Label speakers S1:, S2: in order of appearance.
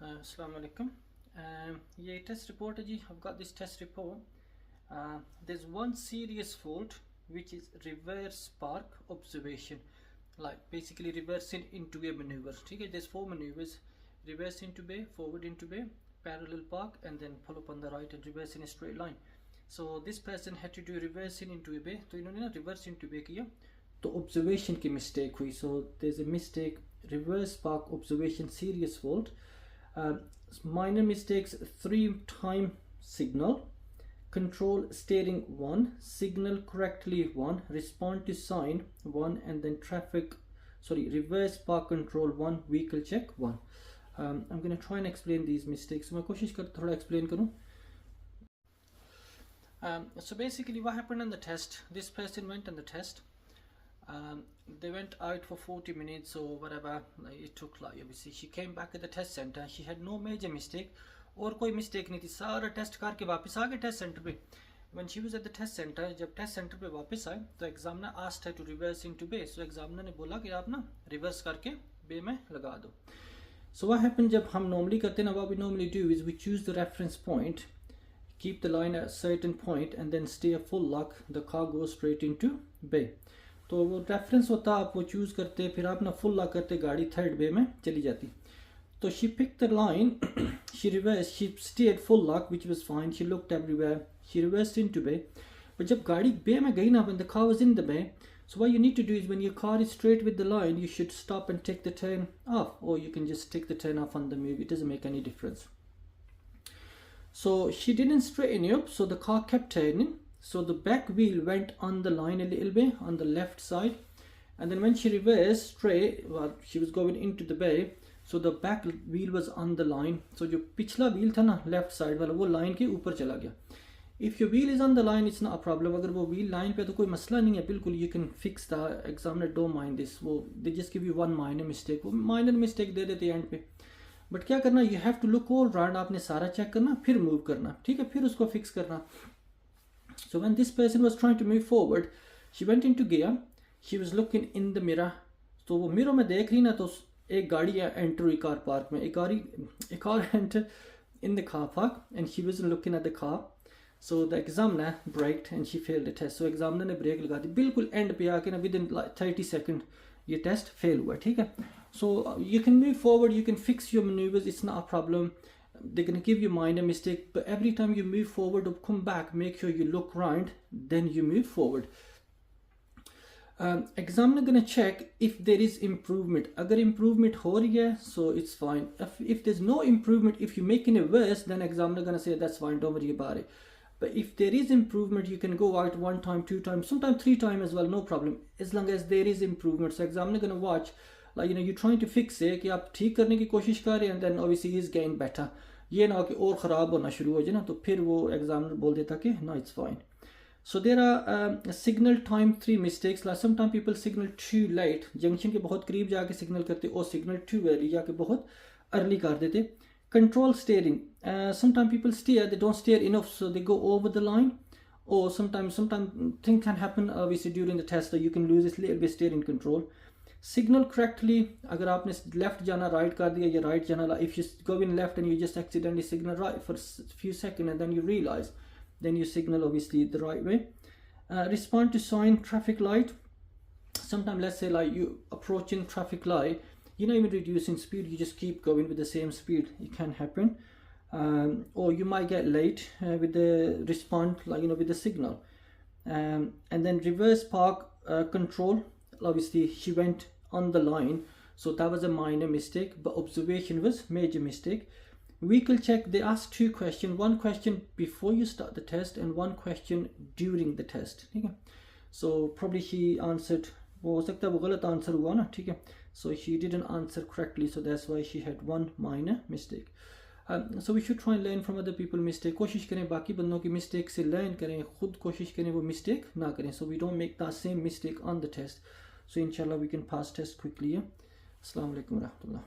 S1: Assalamu alaikum. ये test report है जी. I've got this test report. There's one serious fault which is reverse park observation, like basically reversing into a maneuver. ठीक है, there's four maneuvers: reverse into bay, forward into bay, parallel park, and then pull up on the right and reverse in a straight line. So this person had to do reversing into a bay. तो इन्होंने ना reverse into bay किया, तो observation की mistake हुई. So there's a mistake, reverse park observation serious fault. Minor mistakes: 3-time signal, control steering 1, signal correctly 1, respond to sign 1, and then reverse park control 1, vehicle check 1. I'm going to try and explain these mistakes. मैं कोशिश करता थोड़ा explain करूँ. So basically what happened on the test, this person went on the test. They went out for 40 minutes or whatever it took. Like obviously she came back at the test center. She had no major mistake, और कोई mistake नहीं थी. सारा test करके वापस आ गए test centre पे. When she was at the test center, जब टेस्ट सेंटर पे वापस आए तो examiner asked her to reverse into bay. So examiner ने बोला कि आप ना रिवर्स करके बे में लगा दो. So what happened, जब हम normally करते हैं ना, what we normally do is we choose the reference point, keep the line at a certain point, and then stay a full lock. The car goes straight into bay. तो वो reference होता, आप वो choose करते, फिर आप ना full lock करते, गाड़ी थर्ड बे में चली जाती. तो she pick the line, she reverse, she stayed full lock which was fine, she looked everywhere, she reversed into bay. But जब गाड़ी बे में गई ना, when the car was in the bay, so what you need to do is when your car is straight with the line, you should stop and take the turn off, or you can just take the turn off on the move. It doesn't make any difference. So she didn't straighten up, so the car kept turning. So the back wheel went on the line a little bit on the left side, and then when she reversed straight, well, she was going into the bay, so the back wheel was on the line. So जो पिछला wheel था ना left side वाला, वो line के ऊपर चला गया. If your wheel is on the line, it's not a problem. अगर वो wheel line पे तो कोई मसला नहीं है, बिल्कुल you can fix the examiner don't mind this. वो they just give you one minor mistake, वो minor mistake दे देते end पे. बट क्या करना, you have to look all round, आपने सारा चेक करना, फिर मूव करना, ठीक है, फिर उसको फिक्स करना. So when this person was trying to move forward, she went into gear, she was looking in the mirror. तो वो mirror में देख रही ना, तो एक गाड़ी enter हुई car park में, a car entered in the car park and she wasn't looking at the car. So the examiner braked and she failed the test. So examiner ने ब्रेक लगा दी, बिल्कुल end पे आके ना within like 30 seconds ये test fail हुआ, ठीक है. So you can move forward, you can fix your maneuvers, it's not a problem. They're going to give you minor mistake, but every time you move forward or come back, make sure you look round, then you move forward. Examiner going to check if there is improvement. Agar improvement ho rahi hai, so it's fine. If there's no improvement, if you're making it worse, then examiner going to say that's fine, don't worry about it. But if there is improvement, you can go out 1 time, 2 times, sometimes 3 times as well, no problem, as long as there is improvement. So examiner going to watch, like, you know, you're trying to fix it, कि आप ठीक करने की कोशिश कर रहे हैं, and then obviously he is getting better. ये ना कि और ख़राब होना शुरू हो जाए ना, तो फिर वो एग्जामिनर बोल देता कि no, it's fine. So there are signal time 3 mistakes. Like sometimes people signal too late, junction के बहुत करीब जाके सिग्नल करते, और signal too early, जाके बहुत अर्ली कर देते. Control steering. Sometimes people steer, they don't steer enough, so they go over the line. Or sometimes things can happen obviously during the test, that you can lose this little bit steering control. Signal correctly, अगर आपने left जाना right कर दिया या right जाना, if you go in left and you just accidentally signal right for a few seconds and then you realize, then you signal obviously the right way. Respond to sign, traffic light. Sometimes let's say like you approaching traffic light, you're not even reducing speed, you just keep going with the same speed. It can happen. Or you might get late with the respond, like, you know, with the signal. And then reverse park control, obviously she went on the line, so that was a minor mistake, but observation was major mistake. Vehicle check, they asked 2 questions, 1 question before you start the test and 1 question during the test, ठीक है. So probably she answered, वो हो सकता है वो गलत answer हुआ ना, ठीक है. So she didn't answer correctly, so that's why she had 1 minor mistake. So we should try and learn from other people's mistake. कोशिश करें बाकी बंदों की mistake से learn करें, खुद कोशिश करें वो mistake ना करें, so we don't make that same mistake on the test. So inshallah we can pass test quickly. Assalamu alaikum wa rahmatullah.